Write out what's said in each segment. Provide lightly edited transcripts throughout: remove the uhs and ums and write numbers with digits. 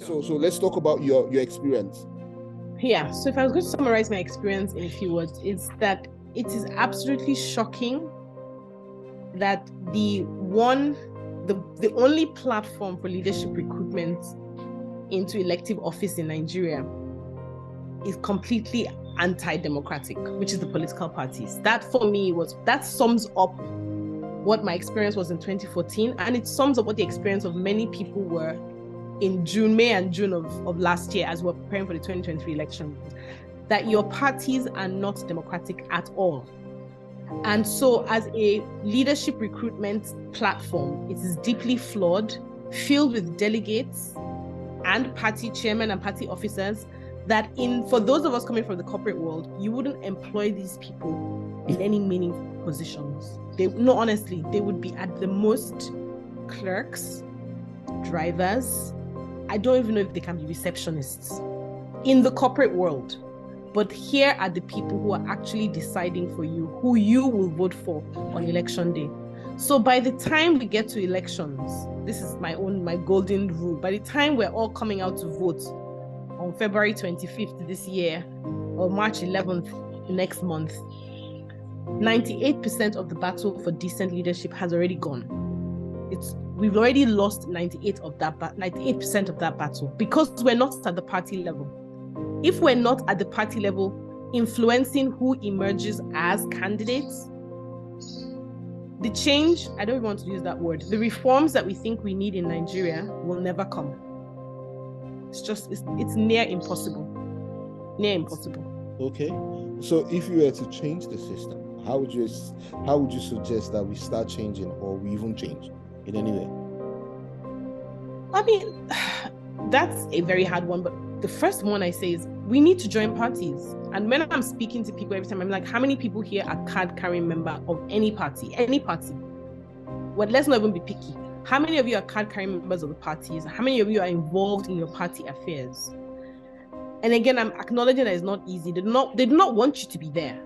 So let's talk about your experience. Yeah. So if I was going to summarize my experience in a few words, it's that it is absolutely shocking that the only platform for leadership recruitment into elective office in Nigeria is completely anti-democratic, which is the political parties. That for me that sums up what my experience was in 2014, and it sums up what the experience of many people were in May and June of last year as we're preparing for the 2023 election, that your parties are not democratic at all. And so as a leadership recruitment platform, it is deeply flawed, filled with delegates and party chairmen and party officers that for those of us coming from the corporate world, you wouldn't employ these people in any meaningful positions. Honestly, they would be at the most clerks, drivers. I don't even know if they can be receptionists in the corporate world. But here are the people who are actually deciding for you, who you will vote for on election day. So by the time we get to elections, this is my golden rule, by the time we're all coming out to vote on February 25th this year, or March 11th next month, 98% of the battle for decent leadership has already gone. We've already lost 98% of that battle because we're not at the party level. If we're not at the party level influencing who emerges as candidates, the change, I don't want to use that word, the reforms that we think we need in Nigeria will never come. It's near impossible. Near impossible. Okay. So if you were to change the system, how would you suggest that we start changing, or we even change in any way? I mean, that's a very hard one, but the first one I say is we need to join parties. And when I'm speaking to people every time, I'm like, how many people here are card-carrying member of any party? Any party. Well, let's not even be picky. How many of you are card-carrying members of the parties? How many of you are involved in your party affairs? And again, I'm acknowledging that it's not easy. They do not want you to be there.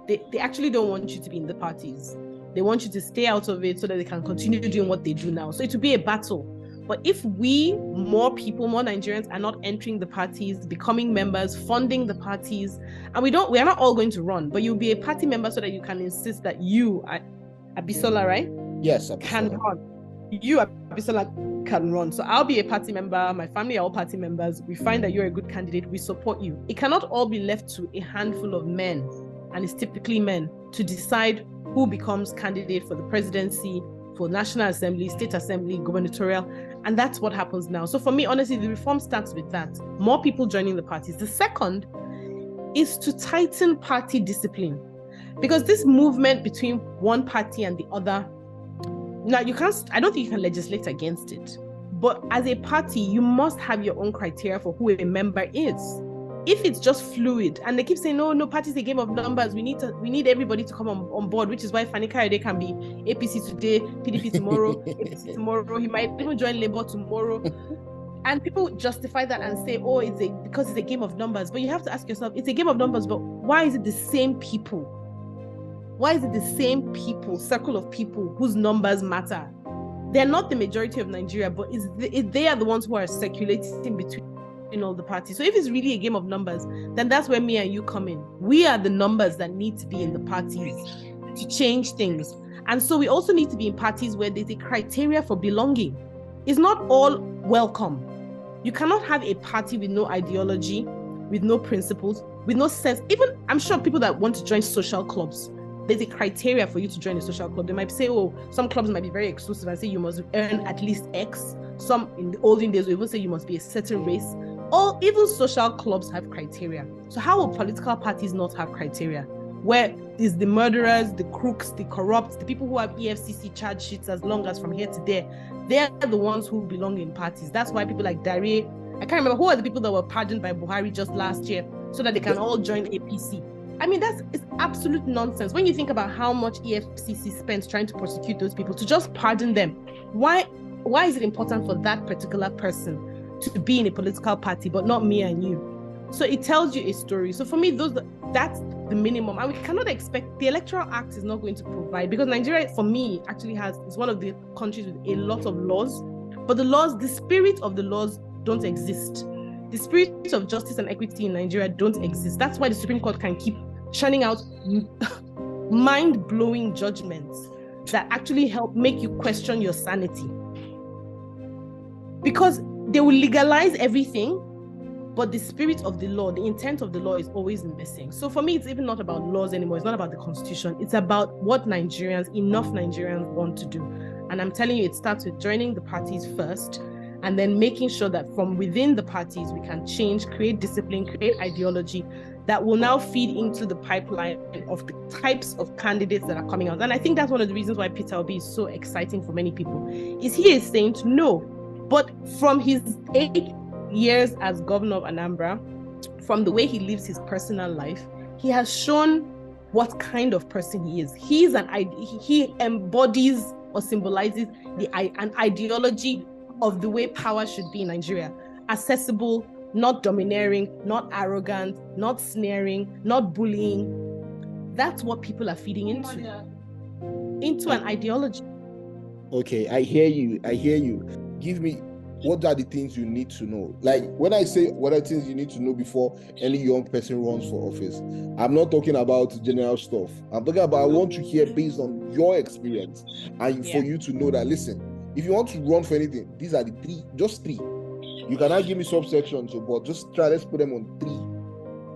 They actually don't want you to be in the parties. They want you to stay out of it so that they can continue doing what they do now. So it will be a battle. But if more Nigerians are not entering the parties, becoming members, funding the parties, and we are not all going to run, but you'll be a party member so that you can insist that you, Abisola, right? Yes, Abisola. Can run. You, Abisola, can run. So I'll be a party member, my family are all party members. We find that you're a good candidate, we support you. It cannot all be left to a handful of men, and it's typically men, to decide who becomes candidate for the presidency, for National Assembly, State Assembly, gubernatorial, and that's what happens now. So for me, honestly, the reform starts with that. More people joining the parties. The second is to tighten party discipline, because this movement between one party and the other, now I don't think you can legislate against it, but as a party, you must have your own criteria for who a member is. If it's just fluid, and they keep saying, no, party is a game of numbers, we need everybody to come on board, which is why Fani Kayode can be APC today, PDP tomorrow, APC tomorrow, he might even join Labour tomorrow. And people justify that and say, because it's a game of numbers. But you have to ask yourself, it's a game of numbers, but why is it the same people? Why is it the same people, circle of people whose numbers matter? They're not the majority of Nigeria, but they are the ones who are circulating between all the parties. So if it's really a game of numbers, then that's where me and you come in. We are the numbers that need to be in the parties to change things. And so we also need to be in parties where there's a criteria for belonging. It's not all welcome. You cannot have a party with no ideology, with no principles, with no sense. Even, I'm sure people that want to join social clubs, there's a criteria for you to join a social club. They might say, some clubs might be very exclusive and say you must earn at least X. Some in the olden days, we will say you must be a certain race. Even social clubs have criteria. So how will political parties not have criteria? Where is the murderers, the crooks, the corrupt, the people who have EFCC charge sheets as long as from here to there, they're the ones who belong in parties. That's why people like Dare, I can't remember who are the people that were pardoned by Bwari just last year so that they can all join APC. I mean, it's absolute nonsense. When you think about how much EFCC spends trying to prosecute those people, to just pardon them, why is it important for that particular person to be in a political party, but not me and you? So it tells you a story. So for me, that's the minimum. And we cannot expect, the Electoral Act is not going to provide, because Nigeria, for me, actually is one of the countries with a lot of laws, but the spirit of the laws don't exist. The spirit of justice and equity in Nigeria don't exist. That's why the Supreme Court can keep churning out mind-blowing judgments that actually help make you question your sanity. Because they will legalize everything, but the spirit of the law, the intent of the law is always missing. So for me, it's even not about laws anymore. It's not about the constitution. It's about what enough Nigerians want to do. And I'm telling you, it starts with joining the parties first, and then making sure that from within the parties, we can change, create discipline, create ideology that will now feed into the pipeline of the types of candidates that are coming out. And I think that's one of the reasons why Peter Obi is so exciting for many people, is he is saying to no. But from his 8 years as governor of Anambra, from the way he lives his personal life, he has shown what kind of person he is. He embodies or symbolizes an ideology of the way power should be in Nigeria. Accessible, not domineering, not arrogant, not snaring, not bullying. That's what people are feeding into an ideology. Okay, I hear you. Give me, what are the things you need to know? Like, when I say what are the things you need to know before any young person runs for office, I'm not talking about general stuff. I'm talking about, I want to hear based on your experience, and for you to know that, listen, if you want to run for anything, these are the three. You cannot give me subsections, but just let's put them on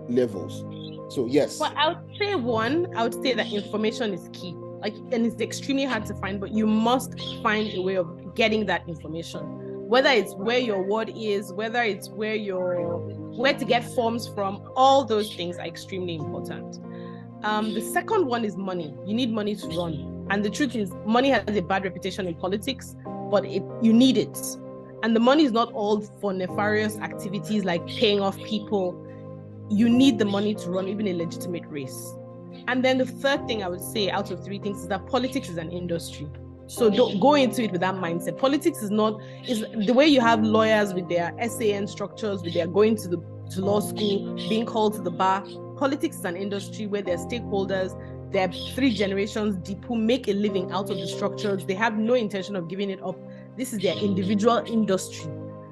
3 levels. So yes. Well, I would say that information is key. And it's extremely hard to find, but you must find a way of getting that information. Whether it's where your ward is, whether it's where to get forms from, all those things are extremely important. The second one is money. You need money to run. And the truth is, money has a bad reputation in politics, but you need it. And the money is not all for nefarious activities like paying off people. You need the money to run even a legitimate race. And then the third thing I would say out of 3 things is that politics is an industry. So don't go into it with that mindset. Politics is the way you have lawyers with their SAN structures, with their going to law school, being called to the bar. Politics is an industry where there are stakeholders, there are 3 generations deep who make a living out of the structures. They have no intention of giving it up. This is their individual industry.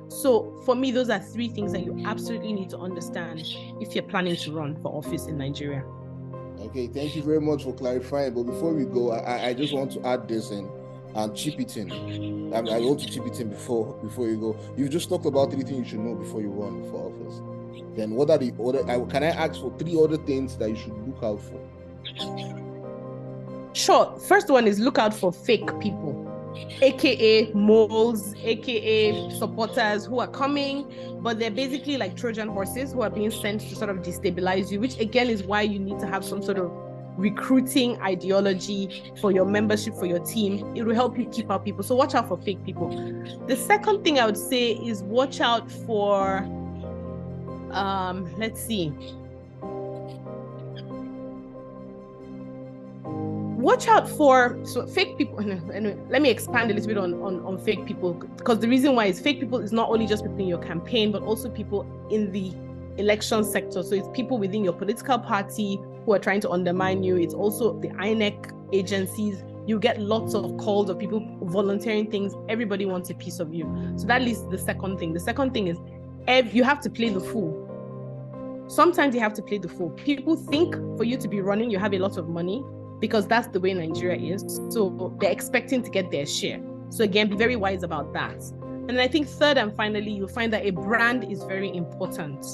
So for me, those are 3 things that you absolutely need to understand if you're planning to run for office in Nigeria. Okay, thank you very much for clarifying. But before we go, I just want to add this and chip it in. I want to chip it in before you go. You've just talked about 3 things you should know before you run for office. Then what are the other? Can I ask for 3 other things that you should look out for? Sure. First one is look out for fake people, aka moles, aka supporters who are coming, but they're basically like Trojan horses who are being sent to sort of destabilize you, which again is why you need to have some sort of recruiting ideology for your membership, for your team. It will help you keep out people. So watch out for fake people. The second thing I would say is watch out for, watch out for fake people. Anyway, let me expand a little bit on fake people, because the reason why is fake people is not only just people in your campaign, but also people in the election sector. So it's people within your political party who are trying to undermine you. It's also the INEC agencies. You get lots of calls of people volunteering things. Everybody wants a piece of you. So that leads to the second thing. The second thing is you have to play the fool. Sometimes you have to play the fool. People think for you to be running, you have a lot of money, because that's the way Nigeria is. So they're expecting to get their share. So again, be very wise about that. And I think third and finally, you'll find that a brand is very important.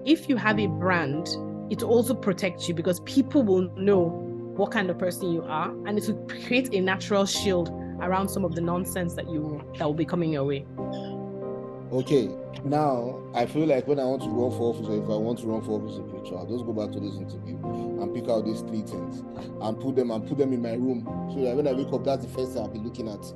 If you have a brand, it also protects you, because people will know what kind of person you are, and it will create a natural shield around some of the nonsense that will be coming your way. Okay, now I feel like when I want to run for office, or if I want to run for office in future, I'll just go back to this interview and pick out these 3 things and put them in my room, so that when I wake up, that's the first thing I'll be looking at.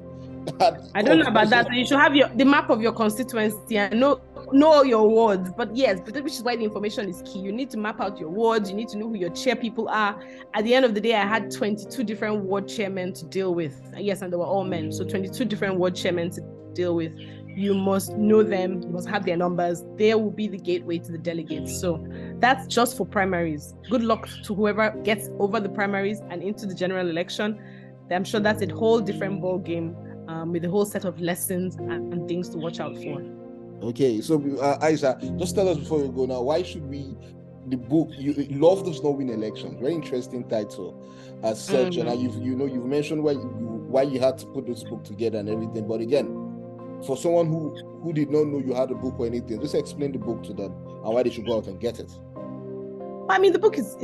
I don't know about that. You should have the map of your constituency and know your wards. But yes, which is why the information is key. You need to map out your wards. You need to know who your chair people are. At the end of the day, I had 22 different ward chairmen to deal with. Yes, and they were all men. So 22 different ward chairmen to deal with. You must know them. You must have their numbers. They will be the gateway to the delegates. So that's just for primaries. Good luck to whoever gets over the primaries and into the general election. I'm sure that's a whole different ball game with a whole set of lessons and things to watch out for. Okay, so Aisha, just tell us before you go now, why should we, the book, Love Does Not Win Elections, very interesting title as such, and you've mentioned why you had to put this book together and everything, but again, for someone who did not know you had a book or anything, just explain the book to them and why they should go out and get it. I mean, the book is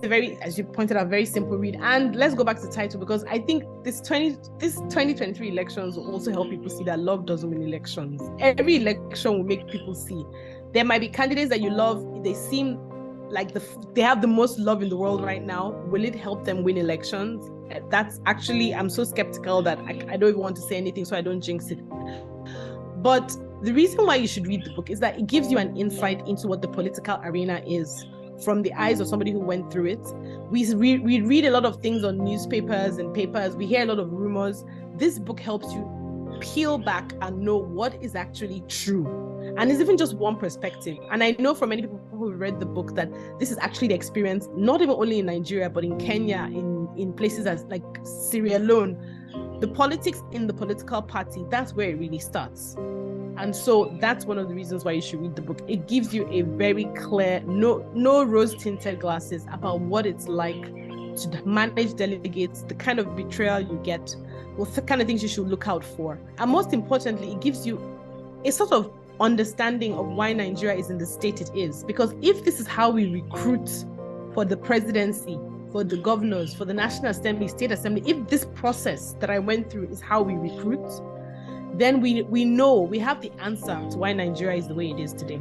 a very, as you pointed out, very simple read. And let's go back to the title, because I think this 2023 elections will also help people see that love doesn't win elections. Every election will make people see there might be candidates that you love. They seem like they have the most love in the world right now. Will it help them win elections? That's actually, I'm so skeptical that I don't even want to say anything so I don't jinx it. But the reason why you should read the book is that it gives you an insight into what the political arena is from the eyes of somebody who went through it. We read a lot of things on newspapers and papers. We hear a lot of rumors. This book helps you peel back and know what is actually true. And it's even just one perspective. And I know from many people who read the book that this is actually the experience, not even only in Nigeria, but in Kenya, in places as like Sierra Leone. The politics in the political party, that's where it really starts. And so that's one of the reasons why you should read the book. It gives you a very clear, no rose-tinted glasses about what it's like to manage delegates, the kind of betrayal you get, what the kind of things you should look out for. And most importantly, it gives you a sort of understanding of why Nigeria is in the state it is. Because if this is how we recruit for the presidency, for the governors, for the National Assembly, State Assembly, if this process that I went through is how we recruit, then we know we have the answer to why Nigeria is the way it is today.